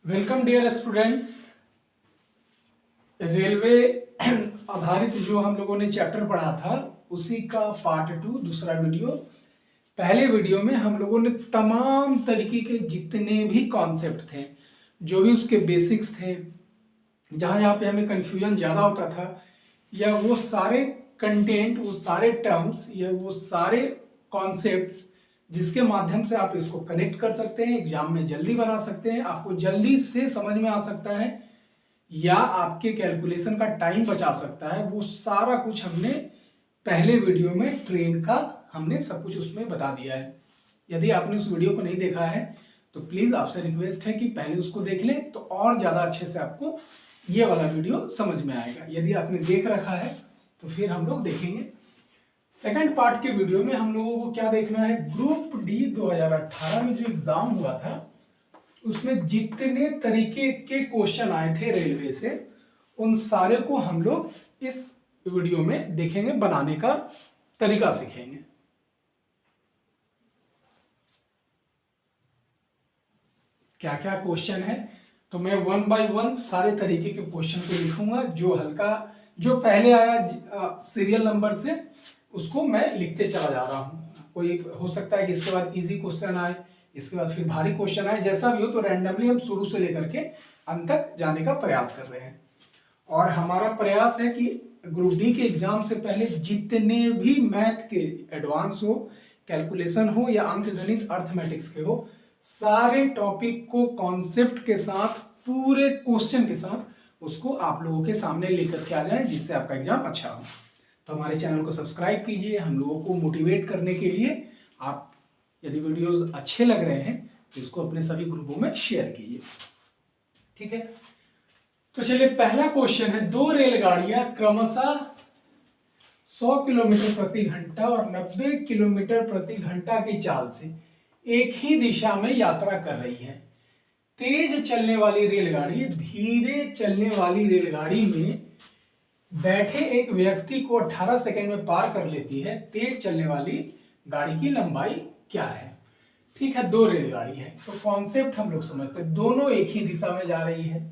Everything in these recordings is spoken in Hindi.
Welcome dear students. रेलवे आधारित जो हम लोगों ने चैप्टर पढ़ा था उसी का पार्ट 2 दूसरा वीडियो। पहले वीडियो में हम लोगों ने तमाम तरीके के जितने भी कॉन्सेप्ट थे, जो भी उसके बेसिक्स थे, जहाँ जहाँ पे हमें कंफ्यूजन ज़्यादा होता था, या वो सारे कंटेंट, वो सारे टर्म्स या वो सारे कॉन्सेप्ट्स जिसके माध्यम से आप इसको कनेक्ट कर सकते हैं, एग्जाम में जल्दी बना सकते हैं, आपको जल्दी से समझ में आ सकता है या आपके कैलकुलेशन का टाइम बचा सकता है, वो सारा कुछ हमने पहले वीडियो में ट्रेन का हमने सब कुछ उसमें बता दिया है। यदि आपने उस वीडियो को नहीं देखा है तो प्लीज़ आपसे रिक्वेस्ट है कि पहले उसको देख लें, तो और ज़्यादा अच्छे से आपको ये वाला वीडियो समझ में आएगा। यदि आपने देख रखा है तो फिर हम लोग देखेंगे। सेकंड पार्ट के वीडियो में हम लोगों को क्या देखना है, ग्रुप डी 2018 में जो एग्जाम हुआ था उसमें जितने तरीके के क्वेश्चन आए थे रेलवे से, उन सारे को हम लोग इस वीडियो में देखेंगे, बनाने का तरीका सीखेंगे। क्या क्या क्वेश्चन है तो मैं वन बाय वन सारे तरीके के क्वेश्चन को लिखूंगा। जो पहले आया सीरियल नंबर से उसको मैं लिखते चला जा रहा हूँ। कोई हो सकता है कि इसके बाद इजी क्वेश्चन आए, इसके बाद फिर भारी क्वेश्चन आए, जैसा भी हो, तो रैंडमली हम शुरू से लेकर के अंत तक जाने का प्रयास कर रहे हैं। और हमारा प्रयास है कि ग्रुप डी के एग्जाम से पहले जितने भी मैथ के एडवांस हो, कैलकुलेशन हो या अंकगणित अर्थमेटिक्स के हो, सारे टॉपिक को कॉन्सेप्ट के साथ, पूरे क्वेश्चन के साथ उसको आप लोगों के सामने लेकर के आ जाए, जिससे आपका एग्जाम अच्छा हो। तो हमारे चैनल को सब्सक्राइब कीजिए। हम लोगों को मोटिवेट करने के लिए आप यदि वीडियोस अच्छे लग रहे हैं तो इसको अपने सभी ग्रुपों में शेयर कीजिए, ठीक है। तो चलिए, पहला क्वेश्चन है, दो रेलगाड़ियां क्रमशः 100 किलोमीटर प्रति घंटा और 90 किलोमीटर प्रति घंटा की चाल से एक ही दिशा में यात्रा कर रही है। तेज चलने वाली रेलगाड़ी धीरे चलने वाली रेलगाड़ी में बैठे एक व्यक्ति को 18 सेकंड में पार कर लेती है। तेज चलने वाली गाड़ी की लंबाई क्या है? ठीक है, दो रेलगाड़ी है तो कॉन्सेप्ट हम लोग समझते हैं। दोनों एक ही दिशा में जा रही है,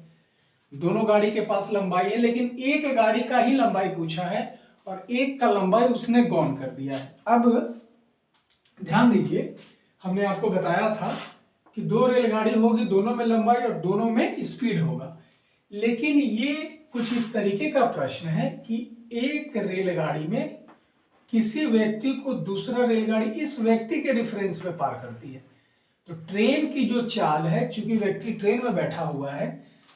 दोनों गाड़ी के पास लंबाई है, लेकिन एक गाड़ी का ही लंबाई पूछा है और एक का लंबाई उसने गौन कर दिया है। अब ध्यान दीजिए, हमने आपको बताया था कि दो रेलगाड़ी होगी, दोनों में लंबाई और दोनों में स्पीड होगा। लेकिन ये कुछ इस तरीके का प्रश्न है कि एक रेलगाड़ी में किसी व्यक्ति को दूसरा रेलगाड़ी इस व्यक्ति के रेफरेंस में पार करती है। तो ट्रेन की जो चाल है, चूंकि व्यक्ति ट्रेन में बैठा हुआ है,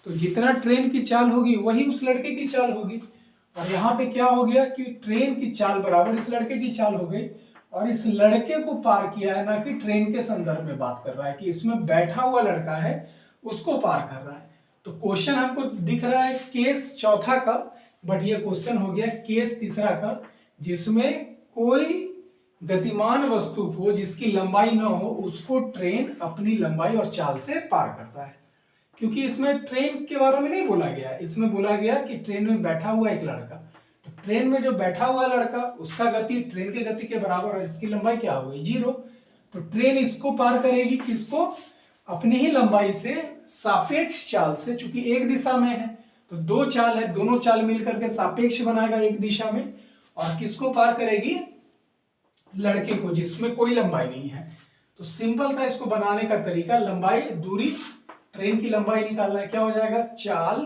तो जितना ट्रेन की चाल होगी वही उस लड़के की चाल होगी। और यहाँ पे क्या हो गया कि ट्रेन की चाल बराबर इस लड़के की चाल हो गई, और इस लड़के को पार किया है, ना कि ट्रेन के संदर्भ में बात कर रहा है कि इसमें बैठा हुआ लड़का है उसको पार कर रहा है। तो क्वेश्चन हमको दिख रहा है केस चौथा का, बट ये क्वेश्चन हो गया केस तीसरा का, जिसमें कोई गतिमान वस्तु को जिसकी लंबाई न हो उसको ट्रेन अपनी लंबाई और चाल से पार करता है। क्योंकि इसमें ट्रेन के बारे में नहीं बोला गया, इसमें बोला गया कि ट्रेन में बैठा हुआ एक लड़का, तो ट्रेन में जो बैठा हुआ लड़का उसका गति ट्रेन की गति के बराबर और इसकी लंबाई क्या हो गई, 0। तो ट्रेन इसको पार करेगी किसको, अपनी ही लंबाई से सापेक्ष चाल से। चूंकि एक दिशा में है तो दो चाल है, दोनों चाल मिलकर के सापेक्ष बनाएगा एक दिशा में, और किसको पार करेगी, लड़के को जिसमें कोई लंबाई नहीं है। तो सिंपल सा इसको बनाने का तरीका, लंबाई दूरी, ट्रेन की लंबाई निकालना है, क्या हो जाएगा, चाल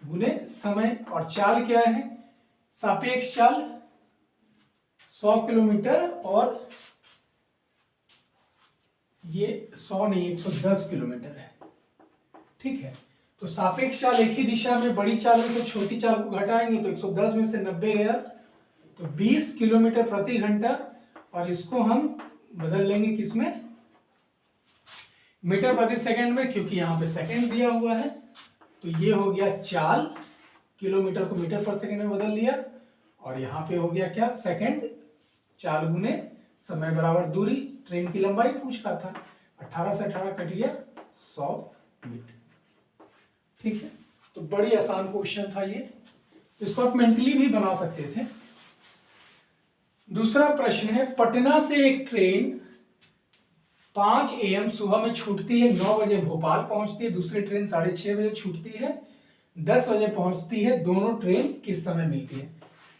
गुने समय। और चाल क्या है, सापेक्ष चाल 100 किलोमीटर, और ये 100 नहीं 110 किलोमीटर है, ठीक है। तो सापेक्ष चाल एक ही दिशा में, बड़ी चाल में तो छोटी चाल को घटाएंगे तो 110 में से 90 गया तो 20 किलोमीटर प्रति घंटा, और इसको हम बदल लेंगे किसमें, मीटर प्रति सेकंड में, क्योंकि यहाँ पे सेकंड दिया हुआ है। तो ये हो गया चाल, किलोमीटर को मीटर पर सेकंड में बदल लिया, और यहाँ पे हो गया क्या, सेकंड, चाल गुने समय बराबर दूरी, ट्रेन की लंबाई पूछ रहा था, 18 से 18 कट गया 100 मीटर, ठीक है। तो बड़ी आसान क्वेश्चन था ये, इसको आप मेंटली भी बना सकते थे। दूसरा प्रश्न है, पटना से एक ट्रेन 5 AM सुबह में छूटती है, 9 बजे भोपाल पहुंचती है। दूसरी ट्रेन 6:30 बजे छूटती है, 10 बजे पहुंचती है। दोनों ट्रेन किस समय मिलती है?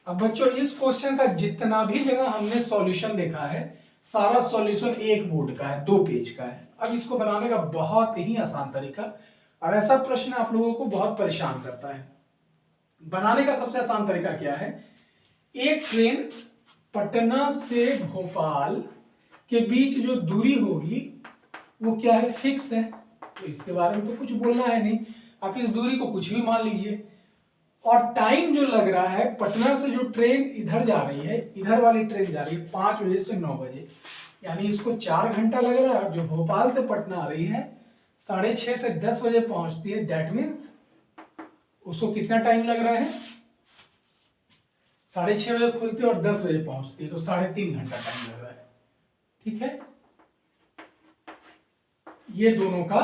अब बच्चों इस क्वेश्चन का जितना भी जगह हमने सॉल्यूशन देखा है, सारा सॉल्यूशन एक बोर्ड का है, 2 पेज का है। अब इसको बनाने का बहुत ही आसान तरीका, और ऐसा प्रश्न आप लोगों को बहुत परेशान करता है। बनाने का सबसे आसान तरीका क्या है? एक ट्रेन पटना से भोपाल के बीच जो दूरी होगी वो क्या है? फिक्स है, तो इसके बारे में तो कुछ बोलना है नहीं। आप इस दूरी को कुछ भी मान लीजिए। और टाइम जो लग रहा है, पटना से जो ट्रेन इधर जा रही है, इधर वाली ट्रेन जा रही है 5 बजे से 9 बजे, यानी इसको 4 घंटा लग रहा है। और जो भोपाल से पटना आ रही है 6:30 से 10 बजे पहुंचती है, दैट मीन्स उसको कितना टाइम लग रहा है? 6:30 बजे खुलती है और 10 बजे पहुंचती है, तो 3.5 घंटा टाइम लग रहा है। ठीक है, ये दोनों का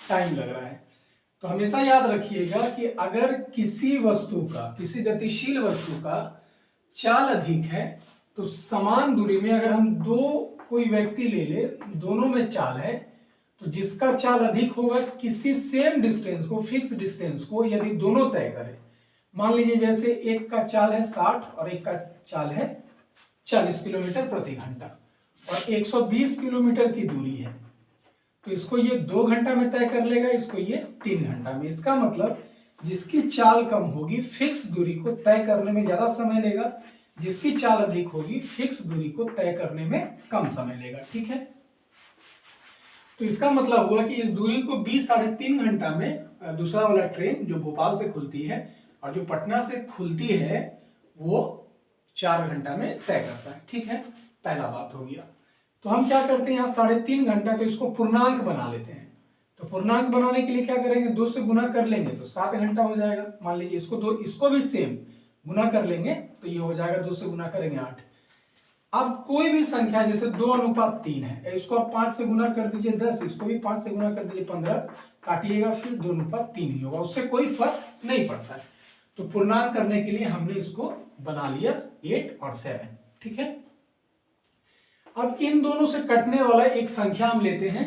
टाइम लग रहा है। तो हमेशा याद रखिएगा कि अगर किसी वस्तु का, किसी गतिशील वस्तु का चाल अधिक है, तो समान दूरी में अगर हम कोई व्यक्ति ले ले, दोनों में चाल है, तो जिसका चाल अधिक होगा, किसी सेम डिस्टेंस को, फिक्स डिस्टेंस को यदि दोनों तय करें, मान लीजिए जैसे एक का चाल है 60 और एक का चाल है 40 किलोमीटर प्रति घंटा और 120 किलोमीटर की दूरी है, तो इसको ये 2 घंटा में तय कर लेगा, इसको ये 3 घंटा में। इसका मतलब जिसकी चाल कम होगी फिक्स दूरी को तय करने में ज्यादा समय लेगा, जिसकी चाल अधिक होगी फिक्स दूरी को तय करने में कम समय लेगा। ठीक है, तो इसका मतलब हुआ कि इस दूरी को 3.5 घंटा में दूसरा वाला ट्रेन जो भोपाल से खुलती है और जो पटना से खुलती है वो 4 घंटा में तय करता है। ठीक है, पहला बात हो गया। तो हम क्या करते हैं, यहाँ 3.5 घंटा, तो इसको पूर्णांक बना लेते हैं। तो पूर्णांक बनाने के लिए क्या करेंगे, 2 से गुना कर लेंगे तो 7 घंटा हो जाएगा। मान लीजिए इसको भी सेम गुना कर लेंगे तो ये हो जाएगा, 2 से गुना करेंगे 8। अब कोई भी संख्या जैसे 2:3 है, इसको आप 5 से गुना कर दीजिए 10, इसको भी 5 से गुना कर दीजिए 15, काटिएगा फिर 2:3 ही होगा, उससे कोई फर्क नहीं पड़ता है। तो पूर्णांक करने के लिए हमने इसको बना लिया 8 और 7। ठीक है, अब इन दोनों से कटने वाला एक संख्या हम लेते हैं,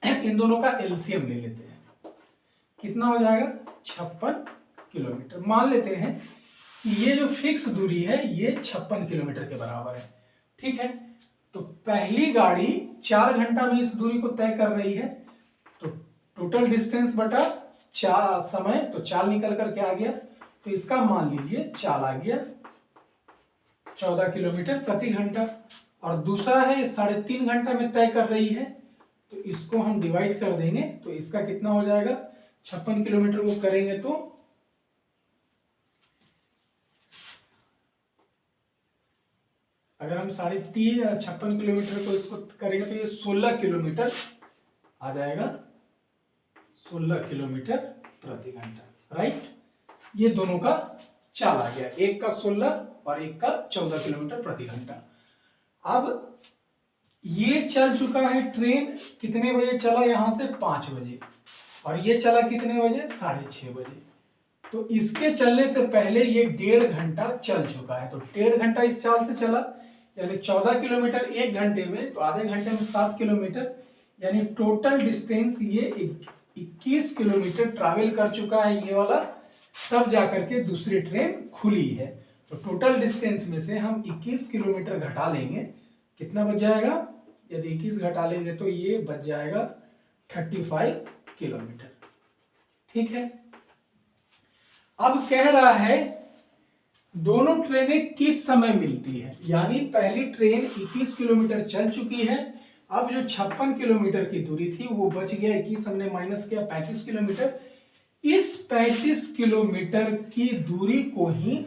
इन दोनों का एलसीएम ले लेते हैं। कितना हो जाएगा? 56 किलोमीटर। मान लेते हैं कि ये जो फिक्स दूरी है ये 56 किलोमीटर के बराबर है। ठीक है, तो पहली गाड़ी 4 घंटा में इस दूरी को तय कर रही है, तो टोटल डिस्टेंस बटा समय, तो चाल निकल करके आ गया, तो इसका मान लीजिए चाल आ गया 14 किलोमीटर प्रति घंटा। और दूसरा है 3.5 घंटा में तय कर रही है, तो इसको हम डिवाइड कर देंगे, तो इसका कितना हो जाएगा? 56 किलोमीटर को करेंगे तो अगर हम 56 किलोमीटर को इसको करेंगे तो ये 16 किलोमीटर आ जाएगा, 16 किलोमीटर प्रति घंटा। राइट, ये दोनों का चाल आ गया, एक का 16 और एक का 14 किलोमीटर प्रति घंटा। अब ये चल चुका है ट्रेन, कितने बजे चला? यहां से 5 बजे, और ये चला कितने बजे? 6:30 बजे। तो इसके चलने से पहले ये 1.5 घंटा चल चुका है, तो 1.5 घंटा इस चाल से चला, यानी 14 किलोमीटर 1 घंटे में, तो आधे घंटे में 7 किलोमीटर, यानी टोटल डिस्टेंस ये 21 किलोमीटर ट्रैवल कर चुका है ये वाला, तब जाकर के दूसरी ट्रेन खुली है। तो टोटल डिस्टेंस में से हम 21 किलोमीटर घटा लेंगे, कितना बच जाएगा? यदि 21 घटा लेंगे तो ये बच जाएगा 35 किलोमीटर। ठीक है, अब कह रहा है दोनों ट्रेनें किस समय मिलती है, यानी पहली ट्रेन 21 किलोमीटर चल चुकी है, अब जो 56 किलोमीटर की दूरी थी वो बच गया, 21 हमने माइनस किया 35 किलोमीटर। इस 35 किलोमीटर की दूरी को ही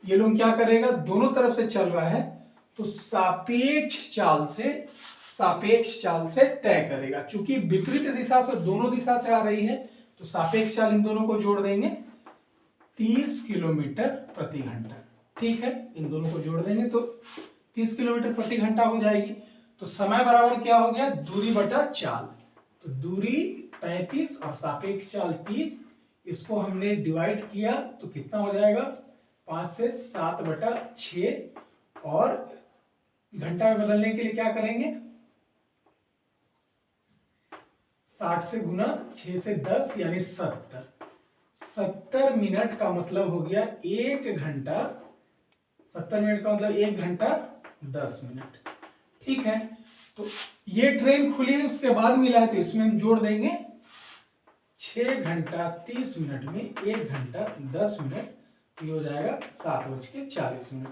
ये लोग क्या करेगा, दोनों तरफ से चल रहा है तो सापेक्ष चाल से तय करेगा। चूंकि विपरीत दिशा से, दोनों दिशा से आ रही है, तो सापेक्ष चाल इन दोनों को जोड़ देंगे 30 किलोमीटर प्रति घंटा। ठीक है, इन दोनों को जोड़ देंगे तो 30 किलोमीटर प्रति घंटा हो जाएगी। तो समय बराबर क्या हो गया? दूरी बटा चाल। तो दूरी 35 और सापेक्ष चाल 30, इसको हमने डिवाइड किया तो कितना हो जाएगा? 5 से 7/6, और घंटा में बदलने के लिए क्या करेंगे? 60 से गुना 6 से 10 यानी 70। 70 मिनट का मतलब हो गया 1 घंटा। 70 मिनट का मतलब 1 घंटा 10 मिनट। ठीक है, तो ये ट्रेन खुली है उसके बाद मिला है, तो इसमें हम जोड़ देंगे 6 घंटा 30 मिनट में 1 घंटा 10 मिनट, ये हो जाएगा 7:40।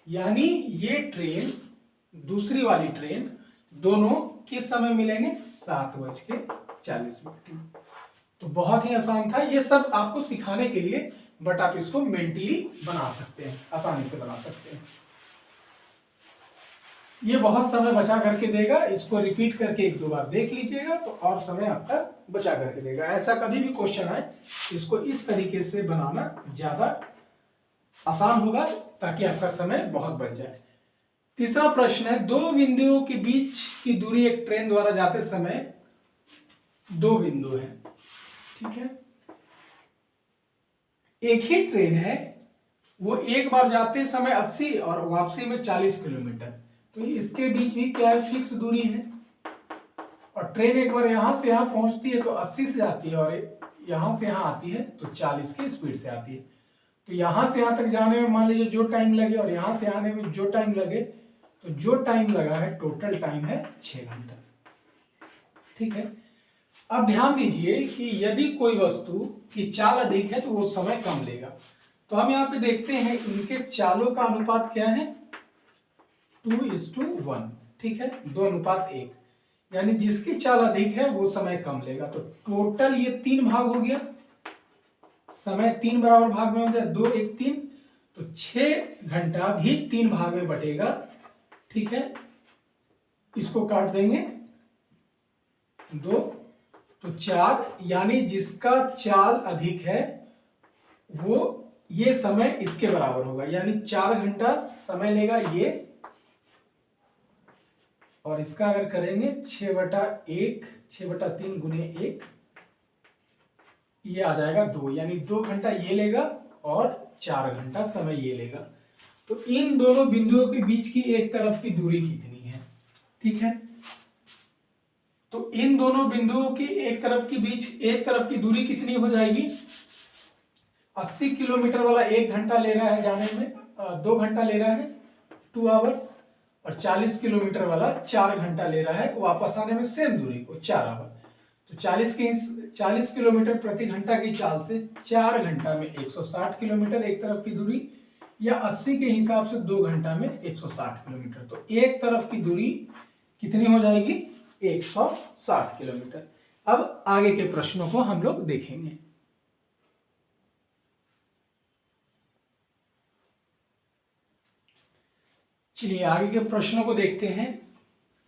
यानी ये ट्रेन, दूसरी वाली ट्रेन, दोनों किस समय मिलेंगे? 7:40। तो बहुत ही आसान था, ये सब आपको सिखाने के लिए, बट आप इसको मेंटली बना सकते हैं, आसानी से बना सकते हैं। ये बहुत समय बचा करके देगा, इसको रिपीट करके 1-2 बार देख लीजिएगा तो और समय आपका बचा करके देगा। ऐसा कभी भी क्वेश्चन आए, इसको इस तरीके से बनाना ज्यादा आसान होगा ताकि आपका समय बहुत बच जाए। तीसरा प्रश्न है, 2 बिंदुओं के बीच की दूरी एक ट्रेन द्वारा जाते समय 2 बिंदु है। ठीक है, एक ही ट्रेन है, वो एक बार जाते समय 80 और वापसी में 40 किलोमीटर, तो इसके बीच भी क्या है? फिक्स दूरी है। और ट्रेन एक बार यहां से यहां पहुंचती है तो 80 से जाती है, और यहां से यहां आती है तो 40 की स्पीड से आती है। तो यहां से यहां तक जाने में मान लीजिए जो टाइम लगे और यहां से आने में जो टाइम लगे, तो जो टाइम लगा है टोटल टाइम है 6 घंटा। ठीक है, अब ध्यान दीजिए कि यदि कोई वस्तु की चाल अधिक है तो वो समय कम लेगा। तो हम यहाँ पे देखते हैं इनके चालों का अनुपात क्या है? 2:1। ठीक है, 2:1, यानी जिसकी चाल अधिक है वो समय कम लेगा। तो टोटल ये 3 भाग हो गया, समय 3 बराबर भाग में हो गया, 2, 1, 3, तो 6 घंटा भी 3 भाग में बटेगा। ठीक है, इसको काट देंगे 2, तो 4, यानी जिसका चाल अधिक है वो ये समय इसके बराबर होगा, यानी 4 घंटा समय लेगा ये, और इसका अगर करेंगे 6/1, 6/3 गुने 1, ये आ जाएगा 2, यानी 2 घंटा ये लेगा और 4 घंटा समय ये लेगा। तो इन दोनों बिंदुओं के बीच की एक तरफ की दूरी कितनी है? ठीक है, तो इन दोनों बिंदुओं की एक तरफ की दूरी कितनी हो जाएगी? 80 किलोमीटर वाला 1 घंटा ले रहा है जाने में, 2 घंटा ले रहा है 2 आवर्स, और 40 किलोमीटर वाला 4 घंटा ले रहा है वापस आने में सेम दूरी को 4 आवर। तो 40 किलोमीटर प्रति घंटा की चाल से 4 घंटा में 160 किलोमीटर एक तरफ की दूरी, या 80 के हिसाब से 2 घंटा में 160 किलोमीटर। तो एक तरफ की दूरी कितनी हो जाएगी? 160 किलोमीटर। अब आगे के प्रश्नों को हम लोग देखेंगे। चलिए आगे के प्रश्नों को देखते हैं।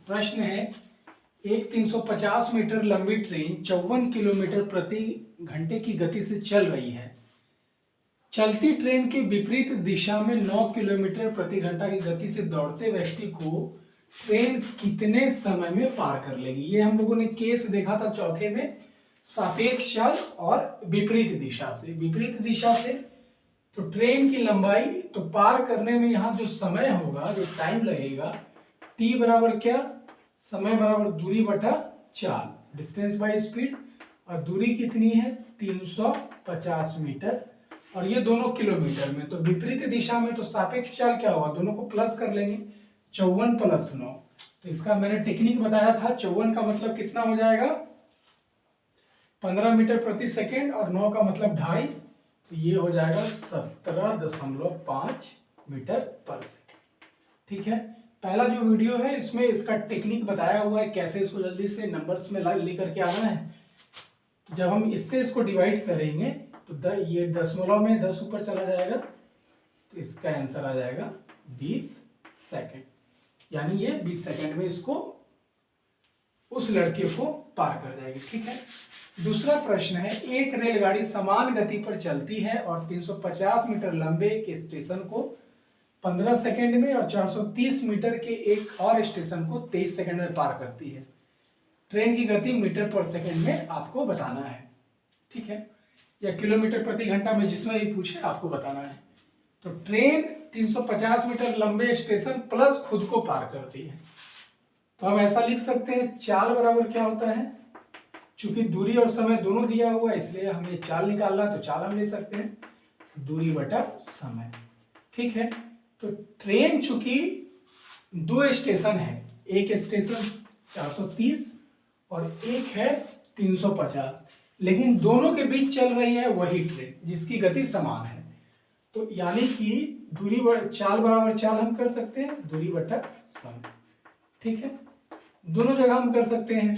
प्रश्न है, एक 350 मीटर लंबी ट्रेन 54 किलोमीटर प्रति घंटे की गति से चल रही है। चलती ट्रेन के विपरीत दिशा में 9 किलोमीटर प्रति घंटा की गति से दौड़ते व्यक्ति को ट्रेन कितने समय में पार कर लेगी? ये हम लोगों ने केस देखा था चौथे में, सापेक्ष चाल और विपरीत दिशा से। विपरीत दिशा से तो ट्रेन की लंबाई, तो पार करने में यहाँ जो समय होगा, जो टाइम लगेगा, t बराबर क्या? समय बराबर दूरी बटा चाल, डिस्टेंस बाय स्पीड, और दूरी कितनी है? 350 मीटर, और ये दोनों किलोमीटर में। तो विपरीत दिशा में तो सापेक्ष चाल क्या होगा? दोनों को प्लस कर लेंगे, 54 + 9। तो इसका मैंने टेक्निक बताया था, 54 का मतलब कितना हो जाएगा? 15 मीटर प्रति सेकेंड, और 9 का मतलब 2.5, तो ये हो जाएगा 17.5 मीटर पर सेकेंड। ठीक है, पहला जो वीडियो है इसमें इसका टेक्निक बताया हुआ है, कैसे इसको जल्दी से नंबर्स में लेकर के आना है। तो जब हम इससे इसको डिवाइड करेंगे तो ये दशमलव में 10 ऊपर चला जाएगा, तो इसका आंसर आ जाएगा 20 सेकेंड, यानी ये 20 सेकेंड में इसको, उस लड़के को पार कर जाएगी। ठीक है, दूसरा प्रश्न है, एक रेलगाड़ी समान गति पर चलती है और 350 मीटर लंबे के स्टेशन को 15 सेकंड में और 430 मीटर के एक और स्टेशन को 23 सेकंड में पार करती है। ट्रेन की गति मीटर पर सेकंड में आपको बताना है। ठीक है, या किलोमीटर प्रति घंटा में, जिसमें भी पूछे आपको बताना है। तो ट्रेन 350 मीटर लंबे स्टेशन प्लस खुद को पार करती है, तो हम ऐसा लिख सकते हैं, चाल बराबर क्या होता है? चूंकि दूरी और समय दोनों दिया हुआ है इसलिए हमें चाल निकालना है, तो चाल हम ले सकते हैं, दूरी बटा समय। ठीक है, तो ट्रेन चूंकि 2 स्टेशन है, एक स्टेशन 430 और एक है 350, लेकिन दोनों के बीच चल रही है वही ट्रेन जिसकी गति समान है। तो यानी कि चाल बराबर चाल हम कर सकते हैं, दूरी बटा समय। ठीक है, दोनों जगह हम कर सकते हैं।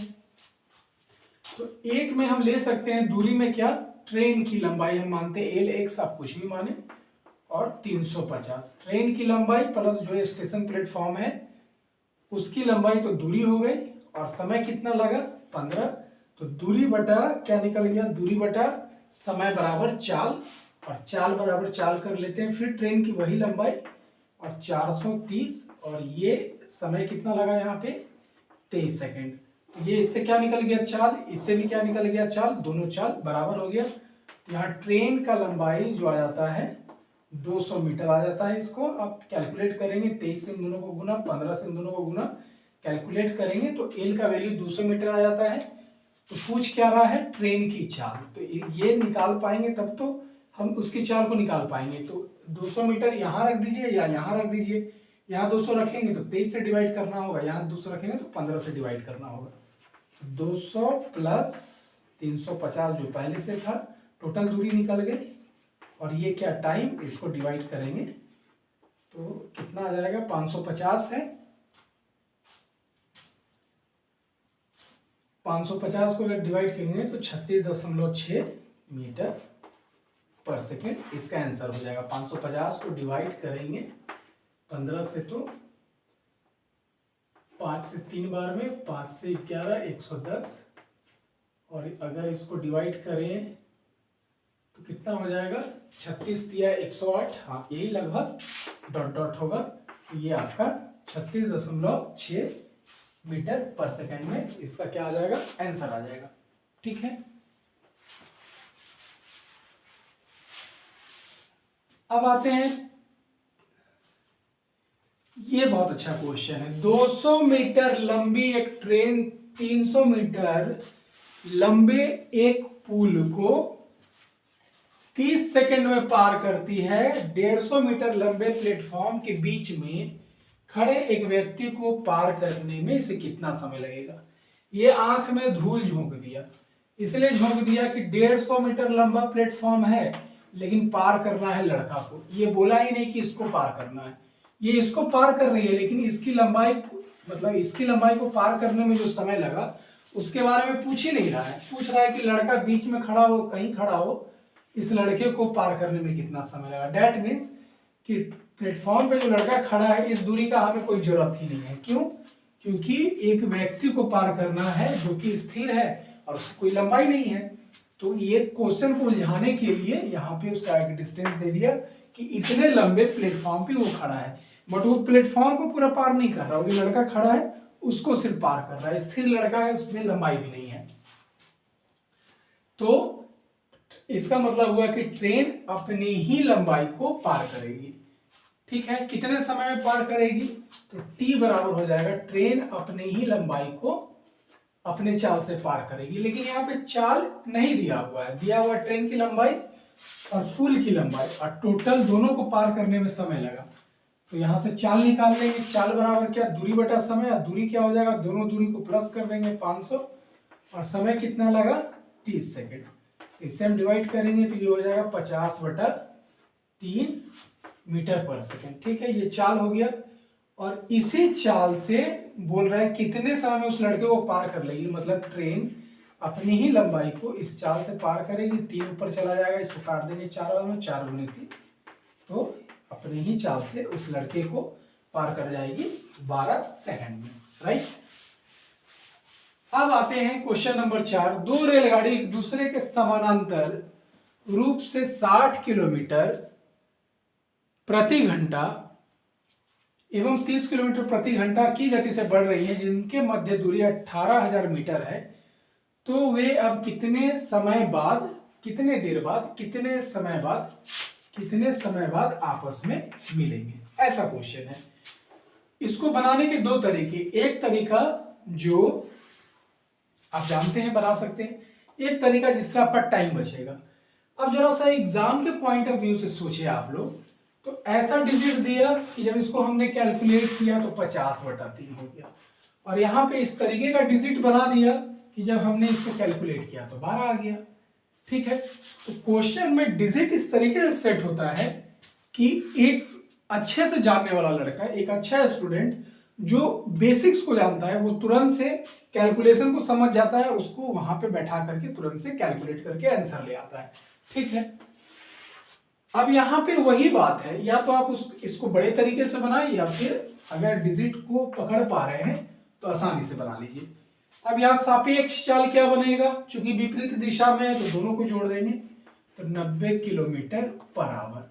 तो एक में हम ले सकते हैं दूरी में क्या, ट्रेन की लंबाई हम मानते हैं LX, आप कुछ भी माने, और 350 ट्रेन की लंबाई प्लस जो स्टेशन प्लेटफॉर्म है उसकी लंबाई, तो दूरी हो गई, और समय कितना लगा 15। तो दूरी बटा क्या निकल गया, दूरी बटा समय बराबर चाल, और चाल बराबर चाल कर लेते हैं, फिर ट्रेन की वही लंबाई और 430, और ये समय कितना लगा यहाँ पे 23 सेकेंड। ये इससे क्या निकल गया चाल, इससे भी क्या निकल गया चाल, दोनों चाल बराबर हो गया। यहाँ ट्रेन का लंबाई जो आ जाता है 200 मीटर आ जाता है। इसको आप कैलकुलेट करेंगे, 23 से इन दोनों को गुना, 15 से इन दोनों को गुना, कैलकुलेट करेंगे तो एल का वैल्यू 200 मीटर आ जाता है। तो पूछ क्या रहा है, ट्रेन की चाल, तो ये निकाल पाएंगे तब तो हम उसकी चाल को निकाल पाएंगे। तो 200 मीटर यहाँ रख दीजिए या यहाँ रख दीजिए, यहाँ 200 रखेंगे तो 23 से डिवाइड करना होगा, यहाँ 200 रखेंगे तो 15 से डिवाइड करना होगा। 200 प्लस 350 जो पहले से था, टोटल दूरी निकल गई, और ये क्या टाइम, इसको डिवाइड करेंगे तो कितना आ जाएगा, 550 है, 550 को अगर डिवाइड करेंगे तो 36.6 मीटर पर सेकेंड इसका आंसर हो जाएगा। 550 को डिवाइड करेंगे 15 से, तो 5 से 3 बार में, 5 से 11 110, और अगर इसको डिवाइड करें तो कितना हो जाएगा, 36 दिया 108, हाँ यही लगभग डॉट डॉट होगा। तो ये आपका 36.6 मीटर पर सेकेंड में इसका क्या आ जाएगा, आंसर आ जाएगा। ठीक है, अब आते हैं, ये बहुत अच्छा क्वेश्चन है। 200 मीटर लंबी एक ट्रेन 300 मीटर लंबे एक पुल को 30 सेकंड में पार करती है। 150 मीटर लंबे प्लेटफॉर्म के बीच में खड़े एक व्यक्ति को पार करने में इसे कितना समय लगेगा। ये आंख में धूल झोंक दिया, इसलिए झोंक दिया कि 150 मीटर लंबा प्लेटफॉर्म है लेकिन पार करना है लड़का को। ये बोला ही नहीं कि इसको पार करना है, ये इसको पार कर रही है, लेकिन इसकी लंबाई, मतलब इसकी लंबाई को पार करने में जो समय लगा उसके बारे में पूछ ही नहीं रहा है। पूछ रहा है कि लड़का बीच में खड़ा हो, कहीं खड़ा हो, इस लड़के को पार करने में कितना समय लगा। डेट मीन्स कि प्लेटफॉर्म पे जो लड़का खड़ा है इस दूरी का हमें कोई जरूरत ही नहीं है। क्यों, क्योंकि एक व्यक्ति को पार करना है जो कि स्थिर है और उसकी कोई लंबाई नहीं है। तो ये क्वेश्चन को उलझाने के लिए यहाँ पे उसका एक डिस्टेंस दे दिया कि इतने लंबे प्लेटफॉर्म पे वो खड़ा है, बट वो प्लेटफॉर्म को पूरा पार नहीं कर रहा, वो जो लड़का खड़ा है उसको सिर्फ पार कर रहा है। स्थिर लड़का है, उसमें लंबाई भी नहीं है। तो इसका मतलब हुआ कि ट्रेन अपनी ही लंबाई को पार करेगी। ठीक है, कितने समय में पार करेगी, तो t बराबर हो जाएगा ट्रेन अपने ही लंबाई को अपने चाल से पार करेगी। लेकिन यहाँ पे चाल नहीं दिया हुआ है, दिया हुआ ट्रेन की लंबाई और पुल की लंबाई, और टोटल दोनों को पार करने में समय लगा। तो यहाँ से चाल निकाल लेंगे, चाल बराबर क्या, दूरी बटा समय, और दूरी क्या हो जाएगा, दोनों दूरी को प्लस कर देंगे 500, और समय कितना लगा 30 सेकेंड। इससे हम डिवाइड करेंगे तो ये हो जाएगा 50/3 मीटर पर सेकेंड। ठीक है, ये चाल हो गया, और इसी चाल से बोल रहा है कितने समय में उस लड़के को पार कर लेगी। मतलब ट्रेन अपनी ही लंबाई को इस चाल से पार करेगी। 3 ऊपर चला जाएगा, इसको काट देंगे 4 में, 4 गुने 3, तो अपनी ही चाल से उस लड़के को पार कर जाएगी 12 सेकंड में। राइट, अब आते हैं क्वेश्चन नंबर 4। 2 रेलगाड़ी एक दूसरे के समानांतर रूप से 60 किलोमीटर प्रति घंटा एवं 30 किलोमीटर प्रति घंटा की गति से बढ़ रही है, जिनके मध्य दूरी 18,000 मीटर है। तो वे अब कितने समय बाद, कितने देर बाद, कितने समय बाद आपस में मिलेंगे, ऐसा क्वेश्चन है। इसको बनाने के 2 तरीके। एक तरीका जो आप जानते हैं, बना सकते हैं। एक तरीका जिससे आपका टाइम बचेगा। अब जरा सा एग्जाम के पॉइंट ऑफ व्यू से सोचिए आप लोग, तो ऐसा डिजिट दिया कि जब इसको हमने कैलकुलेट किया तो 50/3 हो गया, और यहाँ पे इस तरीके का डिजिट बना दिया कि जब हमने इसको कैलकुलेट किया तो 12 आ गया। ठीक है, तो क्वेश्चन में डिजिट इस तरीके से सेट होता है कि एक अच्छे से जानने वाला लड़का, एक अच्छा स्टूडेंट जो बेसिक्स को जानता है, वो तुरंत से कैलकुलेशन को समझ जाता है, उसको वहां पे बैठा करके तुरंत से कैलकुलेट करके आंसर ले आता है। ठीक है, अब यहाँ पे वही बात है, या तो आप इसको बड़े तरीके से बनाइए, या फिर अगर डिजिट को पकड़ पा रहे हैं तो आसानी से बना लीजिए। अब यहाँ सापेक्ष चाल क्या बनेगा, चूंकि विपरीत दिशा में है तो दोनों को जोड़ देंगे, तो 90 किलोमीटर पर आवर।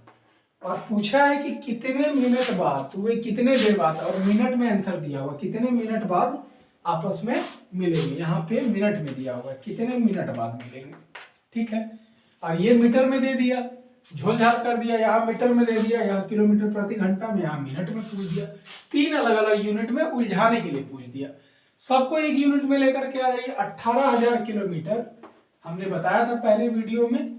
और पूछा है कि कितने मिनट बाद, तो वे कितने देर बाद, और मिनट में आंसर दिया हुआ कितने मिनट बाद आपस में मिलेंगे, यहाँ पे मिनट में दिया हुआ कितने मिनट बाद मिलेंगे। ठीक है, और ये मीटर में दे दिया, झोलझाल कर दिया, यहाँ मीटर में दे दिया, यहाँ किलोमीटर प्रति घंटा में, यहाँ मिनट में पूछ दिया। 3 अलग अलग यूनिट में उलझाने के लिए पूछ दिया। सबको एक यूनिट में लेकर के आ जाइए। 18,000 किलोमीटर हमने बताया था पहले वीडियो में,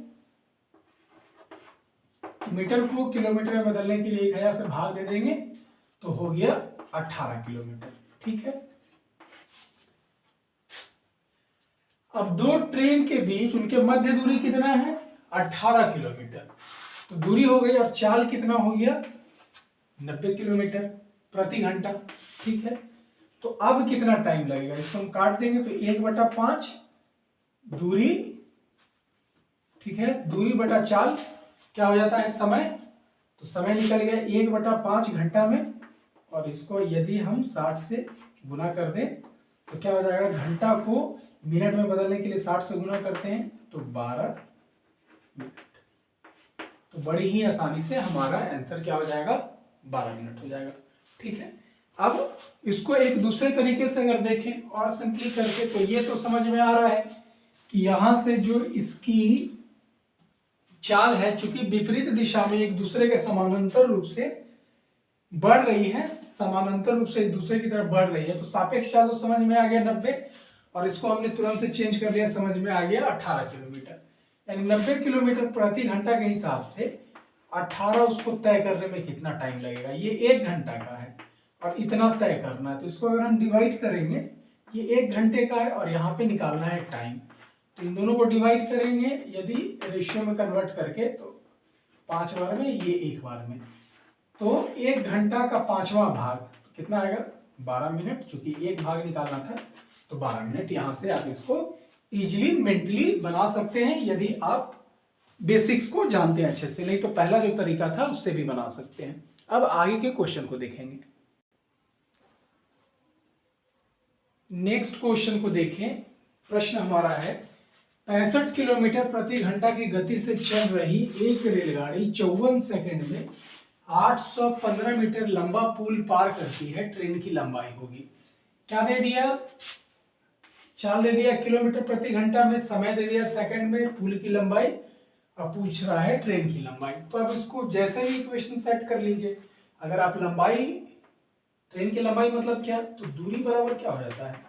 मीटर को किलोमीटर में बदलने के लिए 1000 से भाग दे देंगे तो हो गया 18 किलोमीटर। ठीक है, अब दो ट्रेन के बीच उनके मध्य दूरी कितना है, 18 किलोमीटर, तो दूरी हो गई, और चाल कितना हो गया, 90 किलोमीटर प्रति घंटा। ठीक है, तो अब कितना टाइम लगेगा, इसको हम काट देंगे तो 1/5 दूरी, ठीक है, दूरी बटा चाल क्या हो जाता है, समय, तो समय निकल गया 1/5 घंटा में, और इसको यदि हम 60 से गुना कर दें तो क्या हो जाएगा, घंटा को मिनट में बदलने के लिए 60 से गुना करते हैं तो 12 मिनट। तो बड़ी ही आसानी से हमारा आंसर क्या हो जाएगा, 12 मिनट हो जाएगा। ठीक है, अब इसको एक दूसरे तरीके से अगर देखें और संकलित करके, तो ये तो समझ में आ रहा है कि यहां से जो इसकी चाल है, चूंकि विपरीत दिशा में एक दूसरे के समानांतर रूप से बढ़ रही है, समानांतर रूप से एक दूसरे की तरफ बढ़ रही है, तो सापेक्ष चाल तो समझ में आ गया 90, और इसको हमने तुरंत से चेंज कर लिया, समझ में आ गया 18 किलोमीटर, यानी 90 किलोमीटर प्रति घंटा के हिसाब से 18 उसको तय करने में कितना टाइम लगेगा, ये 1 घंटा का है और इतना तय करना है, तो इसको अगर हम डिवाइड करेंगे, ये 1 घंटे का है और यहाँ पे निकालना है टाइम, तो इन दोनों को डिवाइड करेंगे यदि रेशियो में कन्वर्ट करके, तो 5 बार में, ये 1 बार में, तो 1 घंटा का 5वां भाग तो कितना आएगा, 12 मिनट, चूंकि 1 भाग निकालना था तो 12 मिनट। यहाँ से आप इसको इजीली मेंटली बना सकते हैं यदि आप बेसिक्स को जानते हैं अच्छे से, नहीं तो पहला जो तरीका था उससे भी बना सकते हैं। अब आगे के क्वेश्चन को देखेंगे। नेक्स्ट क्वेश्चन को देखें। प्रश्न हमारा है, 65 किलोमीटर प्रति घंटा की गति से चल रही एक रेलगाड़ी 54 सेकंड में 815 मीटर लंबा पुल पार करती है, ट्रेन की लंबाई होगी। क्या दे दिया, चाल दे दिया किलोमीटर प्रति घंटा में, समय दे दिया सेकंड में, पुल की लंबाई, और पूछ रहा है ट्रेन की लंबाई। तो अब इसको जैसे ही इक्वेशन सेट कर लीजिए। अगर आप लंबाई, ट्रेन की लंबाई मतलब क्या, तो दूरी बराबर क्या हो जाता है,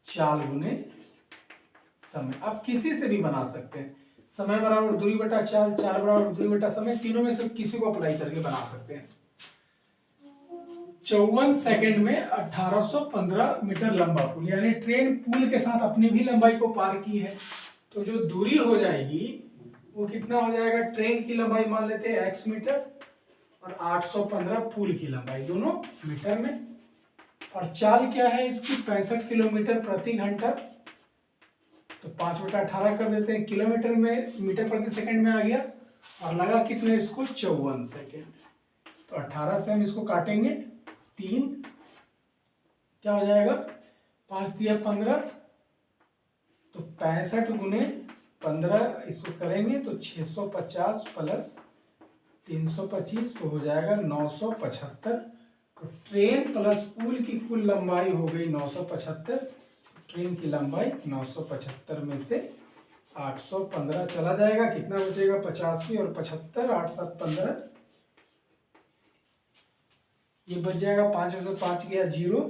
चाल गुने समय। आप किसी से भी बना सकते हैं, समय बराबर दूरी बटा चाल, चाल बराबर दूरी बटा समय, तीनों में से किसी को अप्लाई करके बना सकते हैं। 54 सेकंड में 1815 मीटर लंबा पुल, यानी ट्रेन पुल के साथ अपनी भी लंबाई को पार की है, तो जो दूरी हो जाएगी वो कितना हो जाएगा, ट्रेन की लंबाई मान लेते हैं x मीटर और 815 पुल की लंबाई, दोनों मीटर में, और चाल क्या है इसकी, 65 किलोमीटर प्रति घंटा, तो 5/18 कर देते हैं, किलोमीटर में मीटर प्रति सेकंड में आ गया, और लगा कितने इसको, 54 सेकंड, तो 18 से हम इसको काटेंगे 3, क्या हो जाएगा, 5 दिया 15, तो 65 गुने 15 इसको करेंगे तो 650 प्लस 325 तो हो जाएगा 975। तो ट्रेन प्लस पुल की कुल लंबाई हो गई 975। ट्रेन की लंबाई 975 में से 815 चला जाएगा, कितना बचेगा, 85 और 75, 8 7 15, ये बच जाएगा 5 में से 5 गया 0,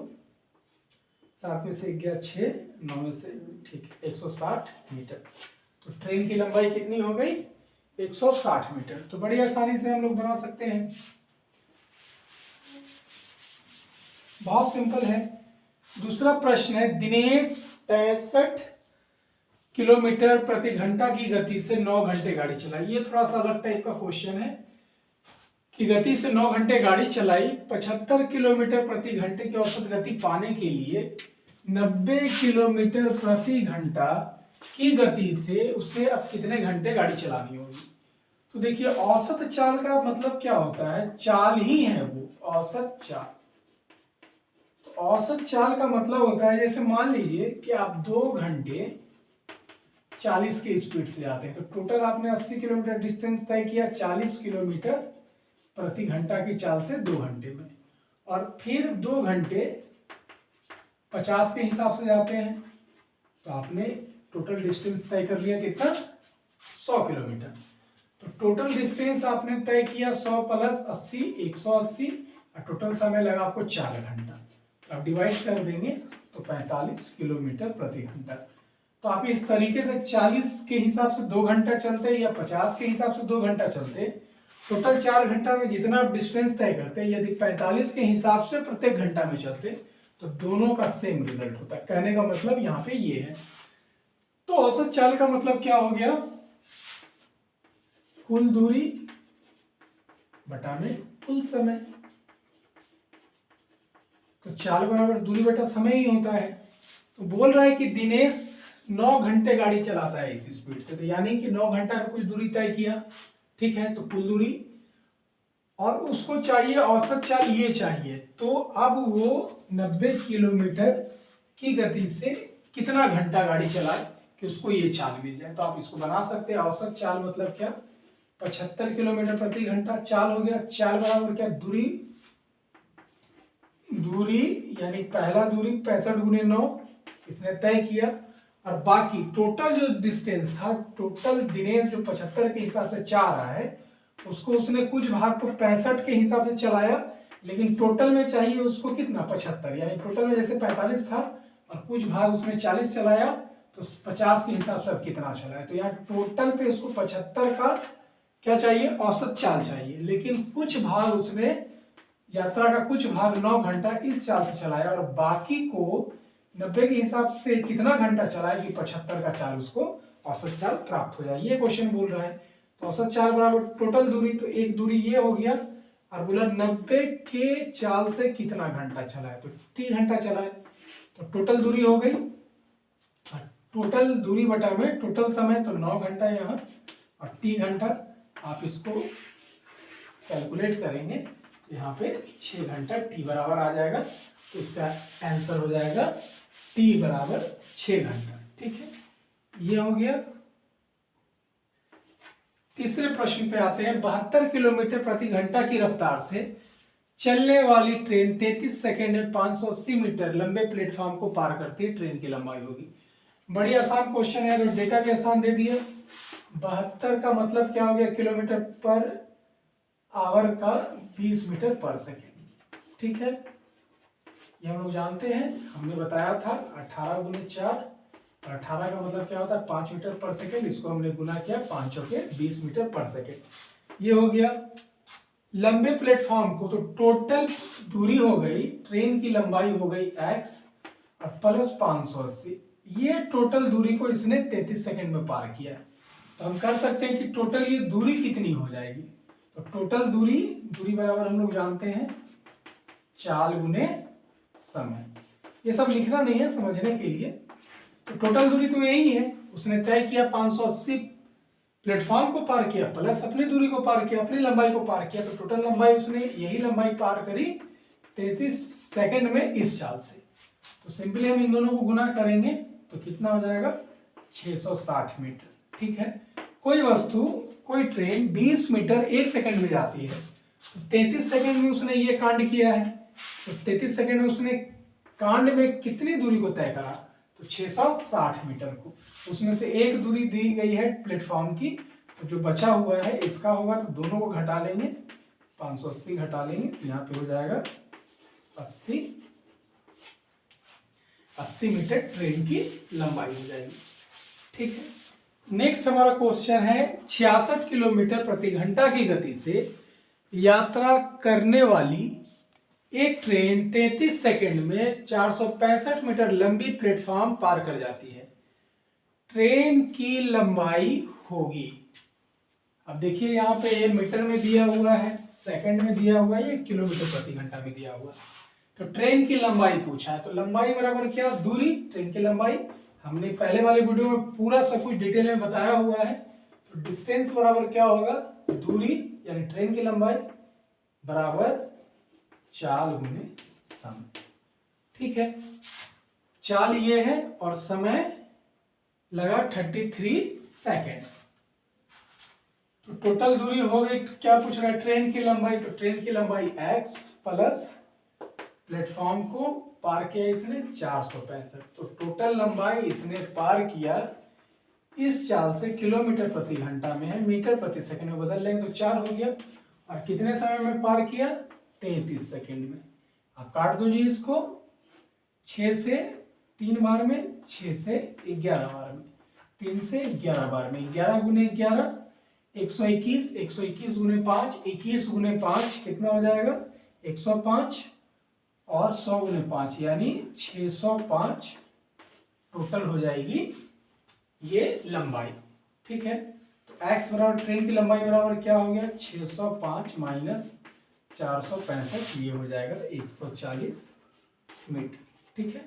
7 में से 1 गया 6, 9 में से, ठीक है, 160 मीटर। तो ट्रेन की लंबाई कितनी हो गई? 160 मीटर। तो बड़ी आसानी से हम लोग बना सकते हैं, बहुत सिंपल है। दूसरा प्रश्न है, दिनेश 65 किलोमीटर प्रति घंटा की गति से 9 घंटे गाड़ी चलाई। ये थोड़ा सा अलग टाइप का क्वेश्चन है कि गति से 9 घंटे गाड़ी चलाई, 75 किलोमीटर प्रति घंटे की औसत गति पाने के लिए 90 किलोमीटर प्रति घंटा की गति से उसे अब कितने घंटे गाड़ी चलानी होगी। तो देखिए, औसत चाल का मतलब क्या होता है? चाल ही है वो, औसत चाल। तो औसत चाल का मतलब होता है, जैसे मान लीजिए कि आप 2 घंटे 40 की स्पीड से जाते हैं, तो टोटल आपने 80 किलोमीटर डिस्टेंस तय किया 40 किलोमीटर प्रति घंटा की चाल से 2 घंटे में, और फिर 2 घंटे 50 के हिसाब से जाते हैं, तो आपने टोटल डिस्टेंस तय कर लिया कितना? 100 किलोमीटर। तो टोटल डिस्टेंस आपने तय किया 100 प्लस 80, 180, और टोटल समय लगा आपको 4 घंटा। तो आप डिवाइड कर देंगे तो 45 किलोमीटर प्रति घंटा। तो आप इस तरीके से 40 के हिसाब से 2 घंटा चलते या 50 के हिसाब से 2 घंटा चलते, टोटल 4 घंटा में जितना आप डिस्टेंस तय करते, यदि 45 के हिसाब से प्रत्येक घंटा में चलते, तो दोनों का सेम रिजल्ट होता है। कहने का मतलब यहाँ पे ये है। तो औसत चाल का मतलब क्या हो गया? कुल दूरी बटा में कुल समय। तो चाल बराबर दूरी बटा समय ही होता है। तो बोल रहा है कि दिनेश 9 घंटे गाड़ी चलाता है इस स्पीड से, तो यानी कि 9 घंटा का कुछ दूरी तय किया, ठीक है, तो कुल दूरी, और उसको चाहिए औसत चाल, ये चाहिए। तो अब वो 90 किलोमीटर की गति से कितना घंटा गाड़ी चलाए कि उसको ये चाल मिल जाए। तो आप इसको बना सकते हैं, औसत चाल मतलब क्या? 75 किलोमीटर प्रति घंटा चाल हो गया। चाल बराबर क्या? दूरी, दूरी यानी पहला दूरी 65 गुने 9 इसने तय किया, और बाकी टोटल जो डिस्टेंस था, टोटल दिनेश जो 75 के हिसाब से चाह रहा है, उसको उसने कुछ भाग को 65 के हिसाब से चलाया, लेकिन टोटल में चाहिए उसको कितना? 75। यानी टोटल में जैसे 45 था और कुछ भाग उसने 40 चलाया, तो 50 के हिसाब से अब कितना चलाया। तो यहाँ टोटल पे उसको 75 का क्या चाहिए? औसत चाल चाहिए। लेकिन कुछ भाग उसने, यात्रा का कुछ भाग 9 घंटा इस चाल से चलाया, और बाकी को 90 के हिसाब से कितना घंटा चलाए कि 75 का चाल उसको औसत चाल प्राप्त हो जाए। ये क्वेश्चन बोल रहा है। तो औसत चाल बराबर टोटल दूरी, तो एक दूरी ये हो गया, और बोला 90 के चाल से कितना घंटा चला है, तो t घंटा चला है। तो टोटल दूरी हो गई, टोटल दूरी बटा में टोटल समय, तो 9 घंटा यहाँ और t घंटा। आप इसको कैलकुलेट करेंगे तो यहाँ पे 6 घंटा t बराबर आ जाएगा। तो इसका आंसर हो जाएगा t बराबर 6 घंटा। ठीक है, ये हो गया। तीसरे प्रश्न पे आते हैं। 72 किलोमीटर प्रति घंटा की रफ्तार से चलने वाली ट्रेन 33 सेकंड में 580 मीटर लंबे प्लेटफॉर्म को पार करती है, ट्रेन की लंबाई होगी। बड़ी आसान क्वेश्चन है, तो डेटा भी आसान दे दिया। 72 का मतलब क्या हो गया? किलोमीटर पर आवर का 20 मीटर पर सेकेंड। ठीक है, ये हम लोग जानते हैं, हमने बताया था 18 गुने 4, 18 का मतलब क्या होता है? 5 मीटर पर सेकेंड। इसको हमने गुना किया 5 के 20 मीटर पर सेकेंड। ये हो गया लंबे प्लेटफॉर्म को। तो टोटल दूरी हो गई, ट्रेन की लंबाई हो गई x और प्लस 580। ये टोटल दूरी को इसने 33 सेकेंड में पार किया। तो हम कर सकते हैं कि टोटल ये दूरी कितनी हो जाएगी। तो टोटल दूरी, दूरी बराबर हम लोग जानते हैं चाल गुने समय। ये सब लिखना नहीं है, समझने के लिए। तो टोटल दूरी तो यही है, उसने तय किया 580, प्लेटफॉर्म को पार किया प्लस अपनी दूरी को पार किया, अपनी लंबाई को पार किया। तो टोटल लंबाई उसने यही लंबाई पार करी 33 सेकंड में इस चाल से। तो सिंपली हम इन दोनों को गुना करेंगे तो कितना हो जाएगा? 660 मीटर। ठीक है, कोई वस्तु, कोई ट्रेन 20 मीटर 1 सेकंड में जाती है, तो 33 सेकंड में उसने ये कांड किया है। तो 33 सेकंड में उसने कांड में कितनी दूरी को तय करा? तो 660 मीटर को। उसमें से एक दूरी दी गई है प्लेटफॉर्म की, तो जो बचा हुआ है इसका होगा, तो दोनों को घटा लेंगे, 580 घटा लेंगे, तो यहाँ पे हो जाएगा 80। 80 मीटर ट्रेन की लंबाई हो जाएगी। ठीक है, नेक्स्ट हमारा क्वेश्चन है 66 किलोमीटर प्रति घंटा की गति से यात्रा करने वाली एक ट्रेन 33 सेकंड में 465 मीटर लंबी प्लेटफॉर्म पार कर जाती है, ट्रेन की लंबाई होगी। अब देखिए यहाँ पे ये मीटर में दिया हुआ है, सेकंड में दिया हुआ है, ये किलोमीटर प्रति घंटा में दिया हुआ है। तो ट्रेन की लंबाई पूछा है, तो लंबाई बराबर क्या, दूरी, ट्रेन की लंबाई हमने पहले वाले वीडियो में पूरा सब कुछ डिटेल में बताया हुआ है। तो डिस्टेंस बराबर क्या होगा, दूरी यानी ट्रेन की लंबाई बराबर चाल गुने समय। ठीक है, चाल ये है और समय लगा 33 सेकेंड। तो टोटल दूरी हो गई, क्या पूछ रहा है, ट्रेन की लंबाई। तो ट्रेन की लंबाई x प्लस प्लेटफॉर्म को पार किया इसने 465, तो टोटल लंबाई इसने पार किया इस चाल से किलोमीटर प्रति घंटा में है, मीटर प्रति सेकंड में बदल लेंगे तो 4 हो गया। और कितने समय में पार किया, 33 सेकंड में। आप काट दो जी इसको, 6 से 3 बार में, 6 से 11 बार में, 3 से 11 बार में, 11 गुने 11 121, 121 गुने 5, 21 गुने 5 कितना हो जाएगा 105, और 100 गुने 5 यानी 605 टोटल हो जाएगी ये लंबाई। ठीक है, तो x बराबर ट्रेन की लंबाई बराबर क्या हो गया, 605 माइनस 465, ये हो जाएगा 140 मीटर। ठीक है,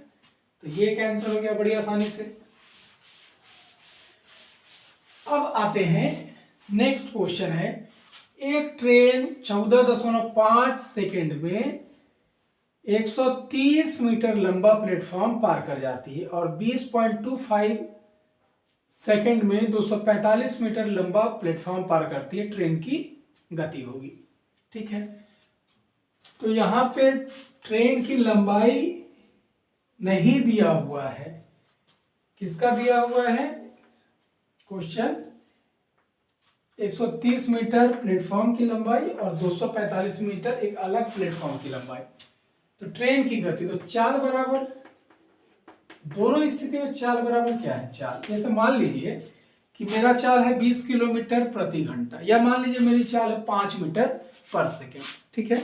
तो ये कैंसिल हो गया बड़ी आसानी से। अब आते हैं नेक्स्ट क्वेश्चन है, एक ट्रेन 14.5 सेकेंड में 130 मीटर लंबा प्लेटफॉर्म पार कर जाती है और 20.25 सेकेंड में 245 मीटर लंबा प्लेटफॉर्म पार करती है, ट्रेन की गति होगी। ठीक है, तो यहाँ पे ट्रेन की लंबाई नहीं दिया हुआ है, किसका दिया हुआ है क्वेश्चन, 130 मीटर प्लेटफॉर्म की लंबाई और 245 मीटर एक अलग प्लेटफॉर्म की लंबाई। तो ट्रेन की गति, तो चाल बराबर, दोनों स्थिति में चाल बराबर क्या है, चाल। जैसे मान लीजिए कि मेरा चाल है 20 किलोमीटर प्रति घंटा, या मान लीजिए मेरी चाल है 5 मीटर पर सेकेंड। ठीक है,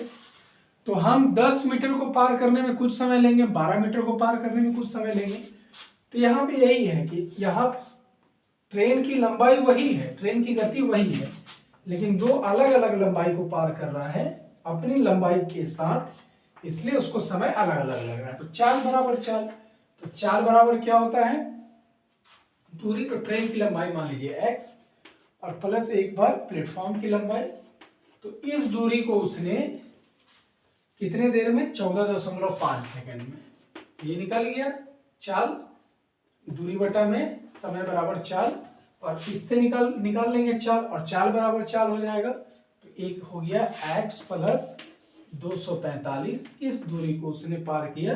तो हम 10 मीटर को पार करने में कुछ समय लेंगे, 12 मीटर को पार करने में कुछ समय लेंगे। तो यहाँ पे यही है कि यहाँ ट्रेन की लंबाई वही है, ट्रेन की गति वही है, लेकिन दो अलग अलग लंबाई को पार कर रहा है अपनी लंबाई के साथ, इसलिए उसको समय अलग अलग लग रहा है। तो चाल बराबर चाल, तो चाल बराबर क्या होता है, दूरी, तो ट्रेन की लंबाई मान लीजिए x और प्लस एक बार प्लेटफॉर्म की लंबाई। तो इस दूरी को उसने कितने देर में, 14.5 सेकेंड में, ये निकल गया चाल, दूरी बटा में समय बराबर चाल, और इससे निकाल लेंगे चाल, और चाल बराबर चाल हो जाएगा। तो एक हो गया x प्लस 245, इस दूरी को उसने पार किया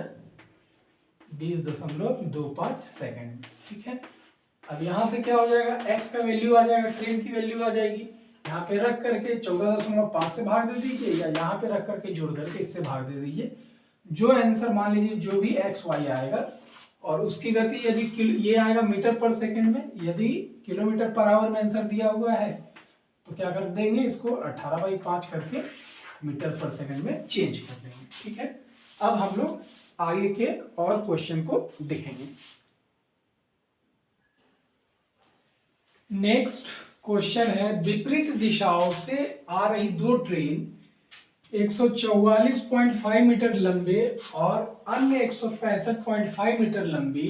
20.25 सेकेंड। ठीक है, अब यहाँ से क्या हो जाएगा, x का वैल्यू आ जाएगा, ट्रेन की वैल्यू आ जाएगी, यहाँ पे रख करके 14.5 से भाग दे दीजिए, या यहाँ पे रख करके जोड़ करके इससे भाग दे दीजिए, जो आंसर मान लीजिए जो भी x y आएगा, और उसकी गति यदि ये आएगा मीटर पर सेकंड में, यदि किलोमीटर पर आवर में आंसर दिया हुआ है तो क्या कर देंगे, इसको 18/5 करके मीटर पर सेकंड में चेंज कर देंगे। ठीक है, अब हम लोग आगे के और क्वेश्चन को देखेंगे। नेक्स्ट क्वेश्चन है, विपरीत दिशाओं से आ रही दो ट्रेन 144.5 मीटर लंबे और अन्य 165.5 मीटर लंबी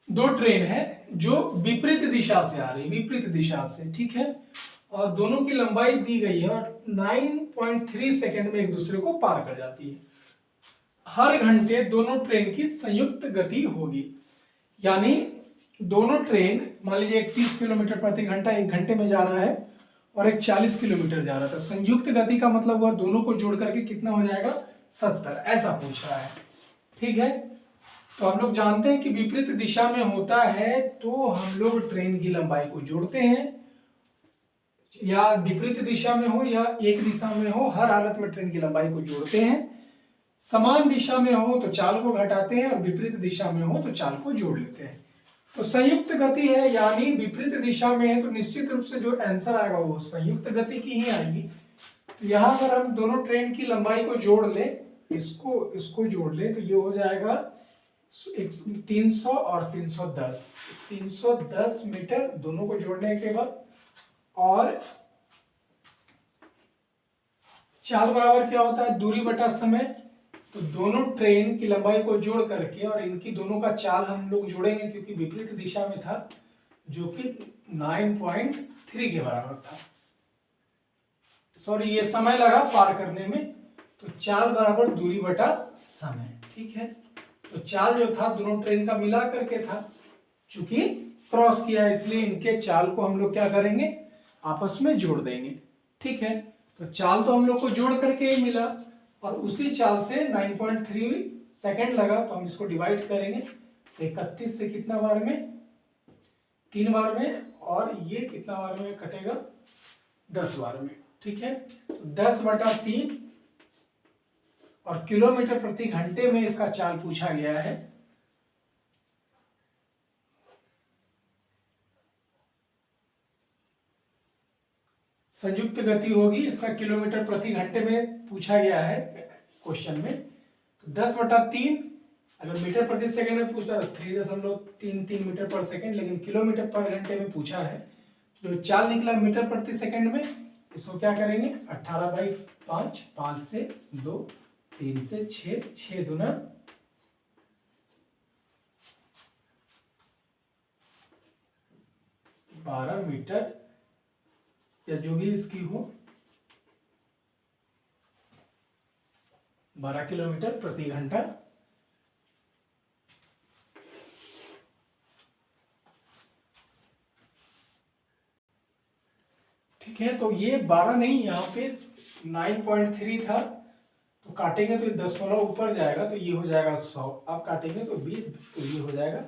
दो ट्रेन है जो विपरीत दिशा से आ रही, विपरीत दिशा से। ठीक है, और दोनों की लंबाई दी गई है और 9.3 सेकेंड में एक दूसरे को पार कर जाती है। हर घंटे दोनों ट्रेन की संयुक्त गति होगी, यानी दोनों ट्रेन मान लीजिए 30 किलोमीटर प्रति घंटा एक घंटे में जा रहा है और एक 40 किलोमीटर जा रहा था, संयुक्त गति का मतलब हुआ दोनों को जोड़ करके कितना हो जाएगा 70, ऐसा पूछ रहा है। ठीक है, तो हम लोग जानते हैं कि विपरीत दिशा में होता है तो हम लोग ट्रेन की लंबाई को जोड़ते हैं, या विपरीत दिशा में हो या एक दिशा में हो, हर हालत में ट्रेन की लंबाई को जोड़ते हैं। समान दिशा में हो तो चाल को घटाते हैं और विपरीत दिशा में हो तो चाल को जोड़ लेते हैं। तो संयुक्त गति है यानी विपरीत दिशा में है तो निश्चित रूप से जो आंसर आएगा वो संयुक्त गति की ही आएगी। तो यहाँ पर हम दोनों ट्रेन की लंबाई को जोड़ लें, इसको जोड़ लें तो ये हो जाएगा 300 और 310, 310 मीटर दोनों को जोड़ने के बाद। और चाल बराबर क्या होता है, दूरी बटा समय। तो दोनों ट्रेन की लंबाई को जोड़ करके और इनकी दोनों का चाल हम लोग जोड़ेंगे क्योंकि विपरीत दिशा में था, जो कि 9.3 के बराबर था। सॉरी, ये समय लगा पार करने में। तो चाल बराबर दूरी बटा समय, ठीक है। तो चाल जो था दोनों ट्रेन का मिला करके था, चूंकि क्रॉस किया इसलिए इनके चाल को हम लोग क्या करेंगे, आपस में जोड़ देंगे, ठीक है। तो चाल तो हम लोग को जोड़ करके ही मिला और उसी चाल से 9.3 सेकंड लगा, तो हम इसको डिवाइड करेंगे। 31 से कितना बार में, 3 बार में, और ये कितना बार में कटेगा, 10 बार में, ठीक है। तो 10/3 और किलोमीटर प्रति घंटे में इसका चाल पूछा गया है। संयुक्त गति होगी, इसका किलोमीटर प्रति घंटे में पूछा गया है क्वेश्चन में। तो 10/3, अगर मीटर प्रति सेकंड में पूछा तो 3.33 मीटर पर सेकंड, लेकिन किलोमीटर पर घंटे में पूछा है। जो चाल निकला मीटर प्रति सेकंड में, इसको क्या करेंगे, 18/5, 5 से 2, 3 से 6, 6 दूना 12 मीटर या जो भी इसकी हो 12 किलोमीटर प्रति घंटा। ठीक है, तो ये 12 नहीं, यहाँ पे 9.3 था, तो काटेंगे तो 10 ऊपर जाएगा, तो ये हो जाएगा 100। अब काटेंगे तो 20, तो ये हो जाएगा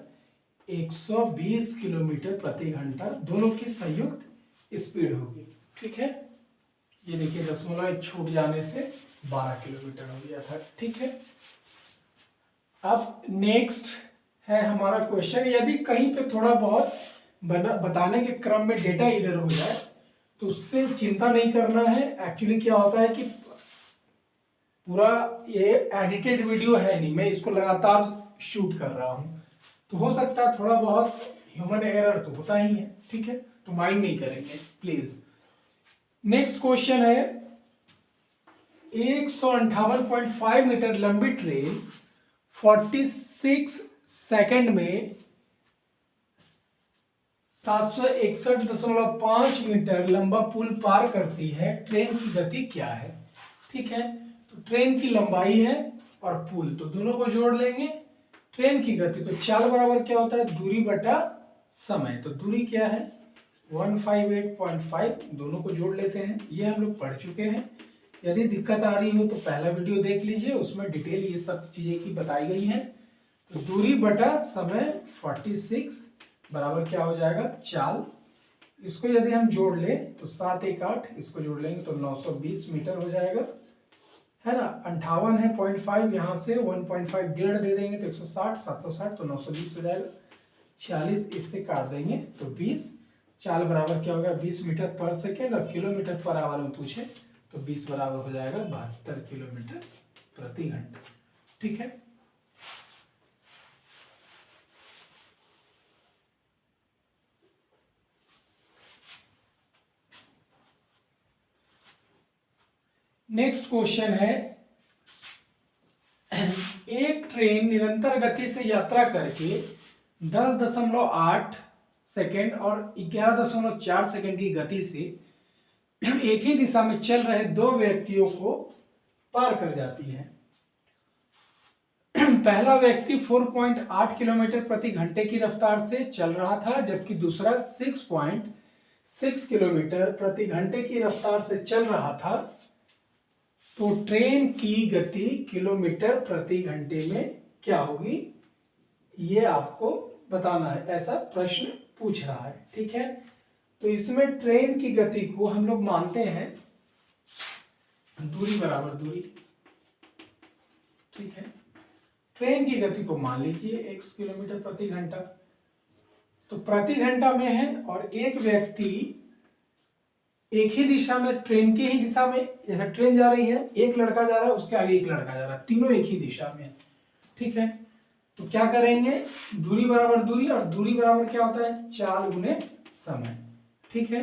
120 किलोमीटर प्रति घंटा दोनों की संयुक्त स्पीड होगी, ठीक है। ये देखिए 0.1 छूट जाने से 12 किलोमीटर हो गया था, ठीक है। अब नेक्स्ट है हमारा क्वेश्चन, यदि कहीं पे थोड़ा बहुत बताने के क्रम में डेटा इधर हो जाए तो उससे चिंता नहीं करना है। एक्चुअली क्या होता है कि पूरा ये एडिटेड वीडियो है नहीं, मैं इसको लगातार शूट कर रहा हूँ, तो हो सकता है थोड़ा बहुत ह्यूमन एरर तो होता ही है, ठीक है, तो माइंड नहीं करेंगे प्लीज। नेक्स्ट क्वेश्चन है, 158.5 मीटर लंबी ट्रेन 46 सेकंड में 761.5 मीटर लंबा पुल पार करती है, ट्रेन की गति क्या है, ठीक है। तो ट्रेन की लंबाई है और पुल, तो दोनों को जोड़ लेंगे। ट्रेन की गति, तो चाल बराबर क्या होता है, दूरी बटा समय। तो दूरी क्या है, 158.5, दोनों को जोड़ लेते हैं, ये हम लोग पढ़ चुके हैं। यदि दिक्कत आ रही हो तो पहला वीडियो देख लीजिए, उसमें डिटेल ये सब चीजें की बताई गई हैं। तो दूरी बटा समय 46 बराबर क्या हो जाएगा, चाल। इसको यदि हम जोड़ लें तो 7 1 8, इसको जोड़ लेंगे तो 920 मीटर हो जाएगा, है ना। 58 है 0.5, यहाँ से 1.5 डेढ़ दे देंगे तो 160, 760 तो 920 हो जाएगा। 46 इससे काट देंगे तो 20। चाल बराबर क्या होगा, 20 मीटर पर सेकेंड, और किलोमीटर पर आवर में पूछे तो 20 बराबर हो जाएगा 72 किलोमीटर प्रति घंटा, ठीक है। नेक्स्ट क्वेश्चन है, एक ट्रेन निरंतर गति से यात्रा करके 10.8 सेकेंड और 11.4 सेकेंड की गति से एक ही दिशा में चल रहे दो व्यक्तियों को पार कर जाती है। पहला व्यक्ति 4.8 किलोमीटर प्रति घंटे की रफ्तार से चल रहा था, जबकि दूसरा 6.6 किलोमीटर प्रति घंटे की रफ्तार से चल रहा था। तो ट्रेन की गति किलोमीटर प्रति घंटे में क्या होगी, ये आपको बताना है, ऐसा प्रश्न पूछ रहा है, ठीक है। तो इसमें ट्रेन की गति को हम लोग मानते हैं दूरी बराबर दूरी, ठीक है। ट्रेन की गति को मान लीजिए x किलोमीटर प्रति घंटा, तो प्रति घंटा में है और एक व्यक्ति एक ही दिशा में, ट्रेन की ही दिशा में, जैसे ट्रेन जा रही है, एक लड़का जा रहा है, उसके आगे एक लड़का जा रहा है, तीनों एक ही दिशा में, ठीक है। तो क्या करेंगे, दूरी बराबर दूरी, और दूरी बराबर क्या होता है, चाल गुने समय, ठीक है।